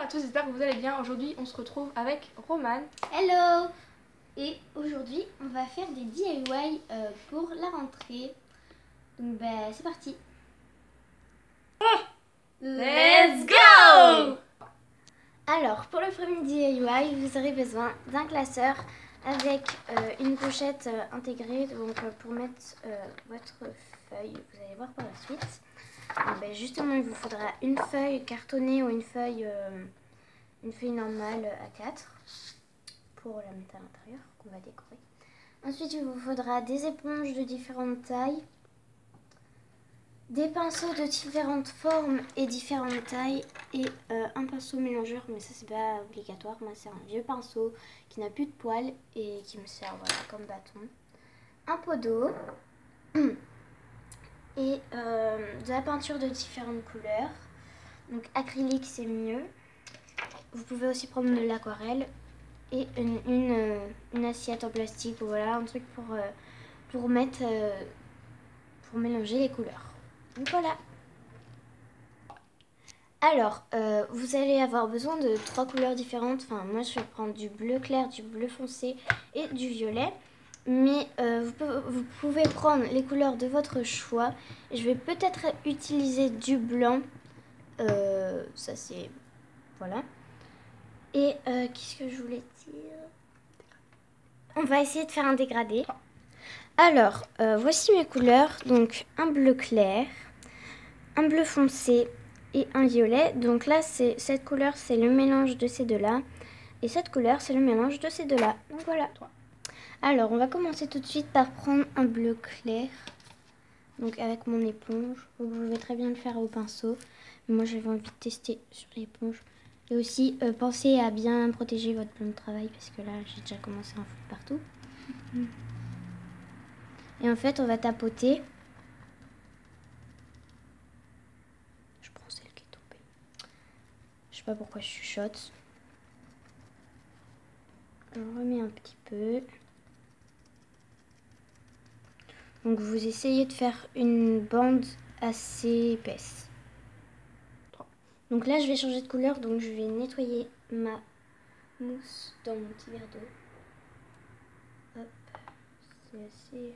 à tous, j'espère que vous allez bien. Aujourd'hui, on se retrouve avec Romane. Hello! Et aujourd'hui, on va faire des DIY pour la rentrée. Donc, c'est parti! Let's go! Alors, pour le premier DIY, vous aurez besoin d'un classeur avec une pochette intégrée donc, pour mettre votre feuille. Vous allez voir par la suite. Donc, justement, il vous faudra une feuille cartonnée ou une feuille normale A4 pour la mettre à l'intérieur qu'on va décorer. Ensuite, il vous faudra des éponges de différentes tailles, des pinceaux de différentes formes et différentes tailles et un pinceau mélangeur, mais ça c'est pas obligatoire. Moi c'est un vieux pinceau qui n'a plus de poils et qui me sert comme bâton. Un pot d'eau et de la peinture de différentes couleurs. Donc acrylique c'est mieux. Vous pouvez aussi prendre de l'aquarelle et une assiette en plastique, voilà, un truc pour mettre, pour mélanger les couleurs. Donc voilà. Alors, vous allez avoir besoin de 3 couleurs différentes. Enfin, moi je vais prendre du bleu clair, du bleu foncé et du violet. Mais vous pouvez prendre les couleurs de votre choix. Je vais peut-être utiliser du blanc. Ça c'est... Voilà. Et qu'est-ce que je voulais dire? On va essayer de faire un dégradé. Alors, voici mes couleurs. Donc, un bleu clair, un bleu foncé et un violet. Donc là, cette couleur, c'est le mélange de ces deux-là. Et cette couleur, c'est le mélange de ces deux-là. Donc voilà. Alors, on va commencer tout de suite par prendre un bleu clair. Donc avec mon éponge. Vous pouvez très bien le faire au pinceau. Mais moi, j'avais envie de tester sur l'éponge. Et aussi, pensez à bien protéger votre plan de travail. Parce que là, j'ai déjà commencé à en foutre partout. Et en fait, on va tapoter. Je prends celle qui est tombée. Je sais pas pourquoi je chuchote. On remet un petit peu. Donc vous essayez de faire une bande assez épaisse. Donc là, je vais changer de couleur. Donc je vais nettoyer ma mousse dans mon petit verre d'eau. Hop. C'est assez...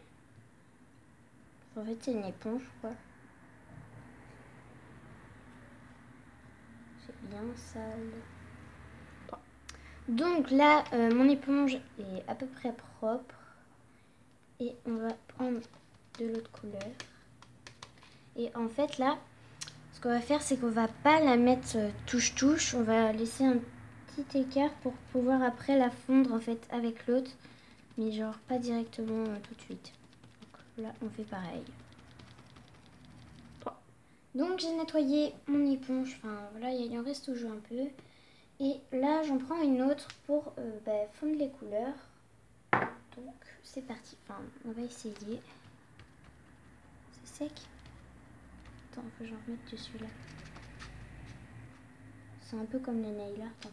En fait, c'est une éponge, quoi. C'est bien sale. Donc là, mon éponge est à peu près propre. Et on va prendre de l'autre couleur. Et en fait, là, ce qu'on va faire, c'est qu'on va pas la mettre touche-touche. On va laisser un petit écart pour pouvoir après la fondre en fait avec l'autre. Mais genre pas directement tout de suite. Donc là, on fait pareil. Donc j'ai nettoyé mon éponge. Enfin voilà, il en reste toujours un peu. Et là, j'en prends une autre pour fondre les couleurs. Donc c'est parti. Enfin, on va essayer. C'est sec. Attends, faut que j'en remette dessus là. C'est un peu comme les nail art en fait.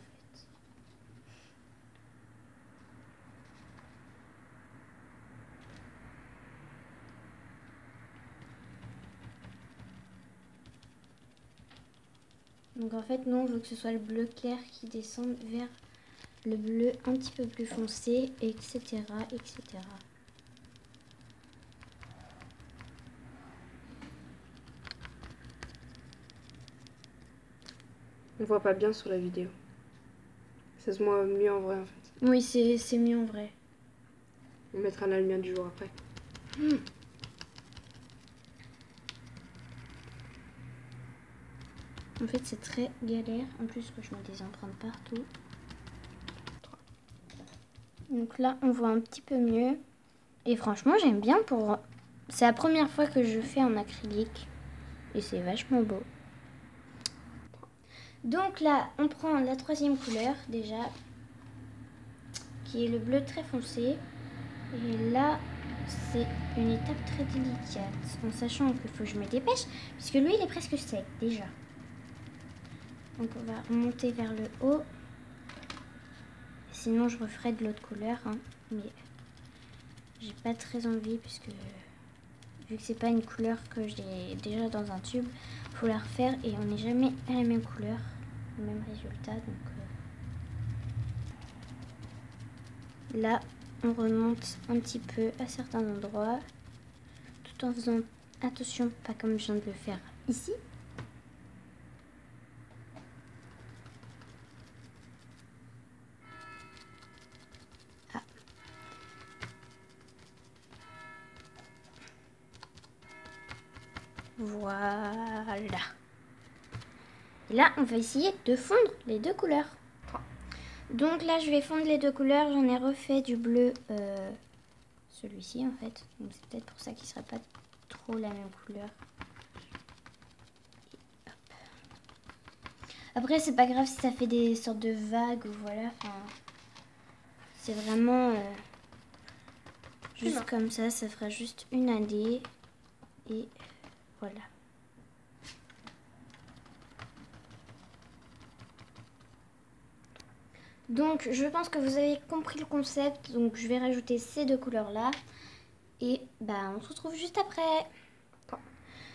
Donc en fait, nous on veut que ce soit le bleu clair qui descende vers le bleu un petit peu plus foncé, etc. etc. On voit pas bien sur la vidéo. Ça se voit mieux en vrai en fait. Oui, c'est mieux en vrai. On mettra la lumière du jour après. En fait, c'est très galère. En plus que je mets des empreintes partout. Donc là, on voit un petit peu mieux. Et franchement, j'aime bien pour... C'est la première fois que je fais en acrylique. Et c'est vachement beau. Donc là, on prend la troisième couleur déjà. Qui est le bleu très foncé. Et là, c'est une étape très délicate. En sachant qu'il faut que je me dépêche. Puisque lui, il est presque sec déjà. Donc on va remonter vers le haut. Sinon je referai de l'autre couleur. Hein. Mais j'ai pas très envie puisque vu que c'est pas une couleur que j'ai déjà dans un tube, faut la refaire et on n'est jamais à la même couleur. le même résultat. Donc là, on remonte un petit peu à certains endroits, tout en faisant attention, pas comme je viens de le faire ici. Ah. Voilà. Et là, on va essayer de fondre les deux couleurs. Donc là, je vais fondre les deux couleurs. J'en ai refait du bleu, celui-ci en fait. Donc c'est peut-être pour ça qu'il ne sera pas trop la même couleur. Après, c'est pas grave si ça fait des sortes de vagues ou voilà. Enfin, c'est vraiment juste comme ça. Ça fera juste une allée et voilà. Donc, je pense que vous avez compris le concept. Donc, je vais rajouter ces deux couleurs-là. Et bah, on se retrouve juste après.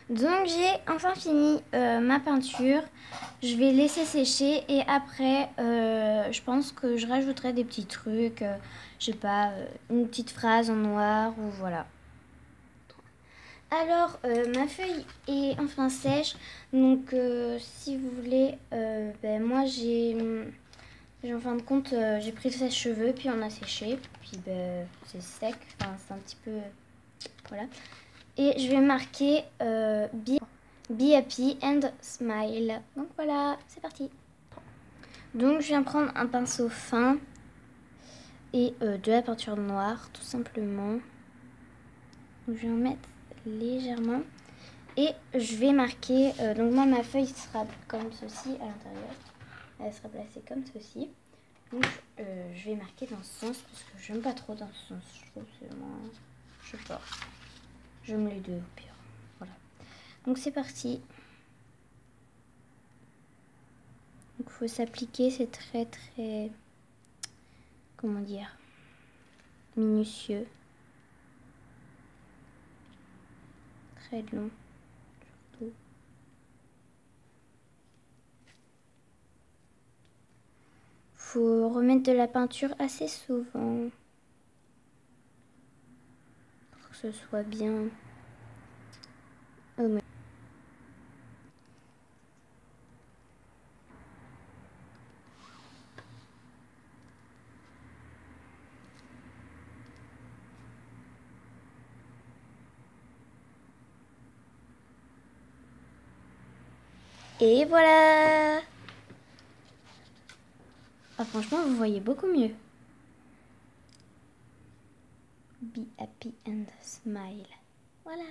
Donc, j'ai enfin fini ma peinture. Je vais laisser sécher. Et après, je pense que je rajouterai des petits trucs. Je sais pas, une petite phrase en noir ou voilà. Alors, ma feuille est enfin sèche. Donc, si vous voulez, ben, moi, en fin de compte, j'ai pris le sèche-cheveux, puis on a séché, puis ben, c'est sec, enfin c'est un petit peu, voilà. Et je vais marquer be happy and smile. Donc voilà, c'est parti. Donc je viens prendre un pinceau fin et de la peinture noire, tout simplement. Donc, je vais en mettre légèrement et je vais marquer, donc moi ma feuille sera comme ceci à l'intérieur. Elle sera placée comme ceci. Donc je vais marquer dans ce sens parce que j'aime pas trop dans ce sens. Je trouve que c'est moins... Je sais pas. J'aime les deux au pire. Voilà. Donc c'est parti. Donc il faut s'appliquer. C'est très très... Comment dire? Minutieux. Très long. Surtout. Faut remettre de la peinture assez souvent pour que ce soit bien. Et voilà. Ah, franchement, vous voyez beaucoup mieux. Be happy and smile. Voilà.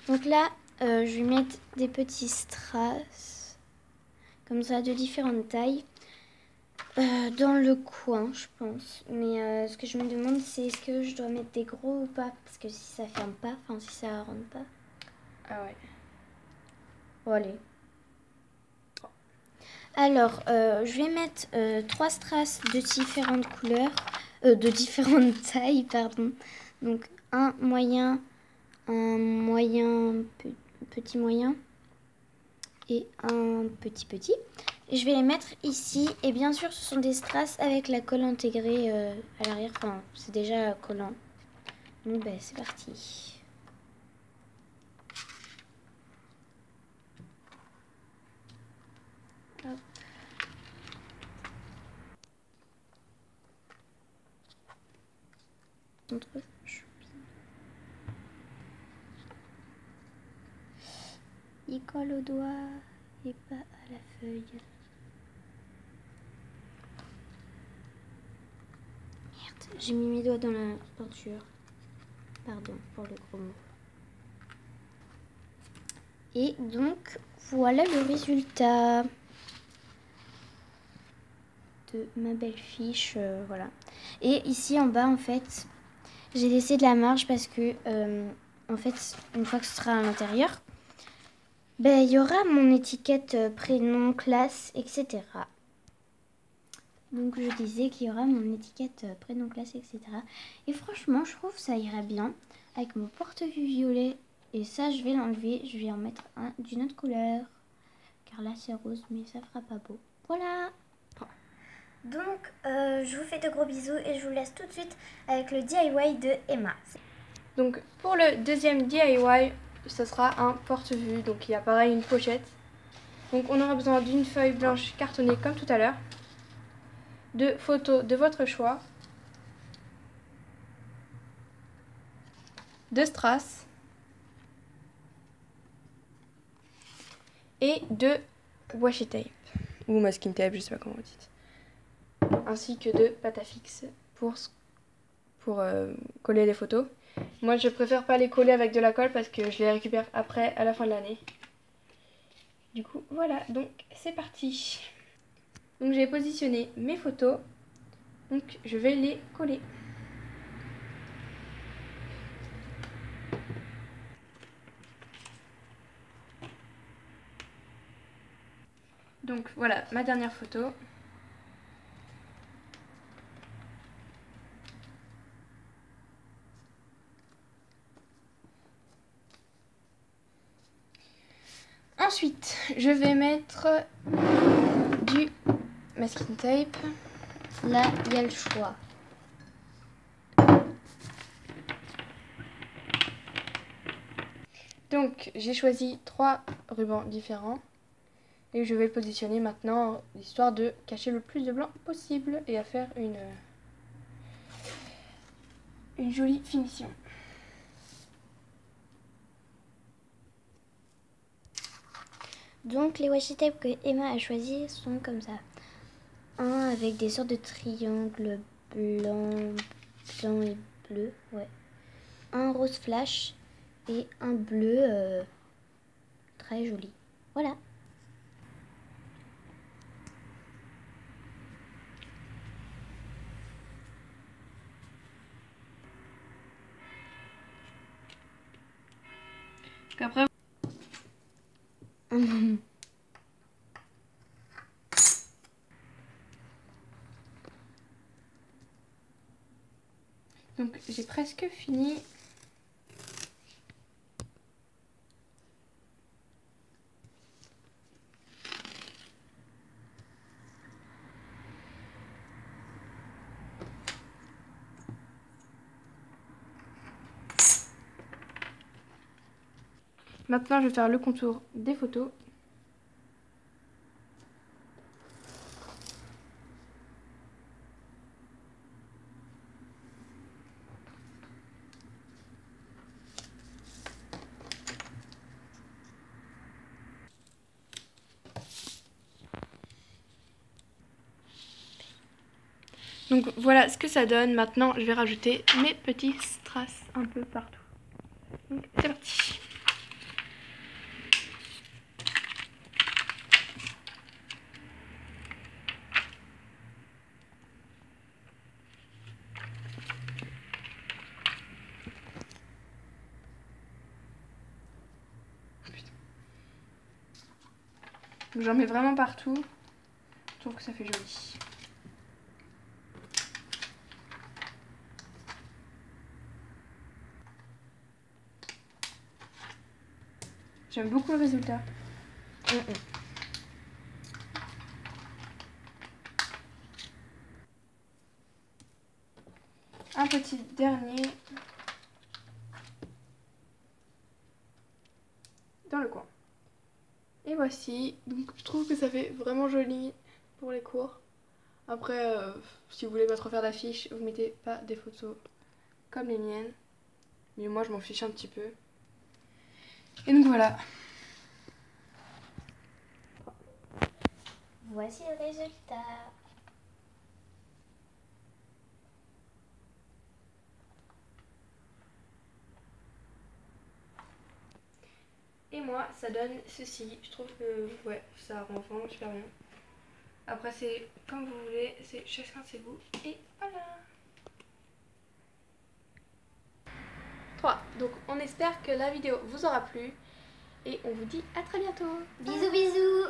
Donc là, je vais mettre des petits strass, comme ça, de différentes tailles, dans le coin, je pense. Mais ce que je me demande, c'est est-ce que je dois mettre des gros ou pas? Parce que si ça ferme pas, enfin si ça rentre pas. Ah ouais. Bon, allez. Alors, je vais mettre 3 strass de différentes couleurs, de différentes tailles, pardon. Donc, un moyen, petit moyen et un petit. Et je vais les mettre ici. Et bien sûr, ce sont des strass avec la colle intégrée à l'arrière. Enfin, c'est déjà collant. Donc, ben, c'est parti. Hop. Il colle au doigt et pas à la feuille. Merde, j'ai mis mes doigts dans la peinture. Pardon pour le gros mot. Et donc, voilà le résultat de ma belle fiche. Voilà. Et ici en bas, en fait, j'ai laissé de la marge parce que, en fait, une fois que ce sera à l'intérieur, ben, il y aura mon étiquette prénom, classe, etc. Donc, je disais qu'il y aura mon étiquette prénom, classe, etc. Et franchement, je trouve que ça irait bien avec mon porte-vue violet. Et ça, je vais l'enlever. Je vais en mettre un d'une autre couleur. Car là, c'est rose, mais ça fera pas beau. Voilà. Donc, je vous fais de gros bisous et je vous laisse tout de suite avec le DIY de Emma. Donc pour le deuxième DIY, ce sera un porte-vue. Donc il y a pareil une pochette. Donc on aura besoin d'une feuille blanche cartonnée comme tout à l'heure, de photos de votre choix, de strass et de washi tape ou masking tape, je sais pas comment vous dites, ainsi que de pâte à fixe pour coller les photos. Moi je préfère pas les coller avec de la colle parce que je les récupère après à la fin de l'année. Du coup voilà, donc c'est parti. Donc j'ai positionné mes photos, donc je vais les coller. Donc voilà ma dernière photo. Ensuite, je vais mettre du masking tape. Là, il y a le choix. Donc j'ai choisi 3 rubans différents. Et je vais le positionner maintenant, histoire de cacher le plus de blanc possible et à faire une jolie finition. Donc les washi tape que Emma a choisi sont comme ça. Un avec des sortes de triangles blanc et bleu, ouais. Un rose flash et un bleu très joli. Voilà. Après, donc j'ai presque fini. Maintenant je vais faire le contour des photos. Donc voilà ce que ça donne. Maintenant je vais rajouter mes petits strass un peu partout. Donc c'est parti. J'en mets vraiment partout. Je trouve que ça fait joli. J'aime beaucoup le résultat. Un petit dernier dans le coin. Et voici, donc je trouve que ça fait vraiment joli pour les cours. Après, si vous voulez pas trop faire d'affiches, vous mettez pas des photos comme les miennes. Mais moi je m'en fiche un petit peu. Et donc voilà. Voici le résultat. Et moi, ça donne ceci. Je trouve que ouais, ça rend vraiment super bien. Après, c'est comme vous voulez, c'est chacun ses goûts. Et voilà. 3. Donc, on espère que la vidéo vous aura plu. Et on vous dit à très bientôt. Bisous bisous.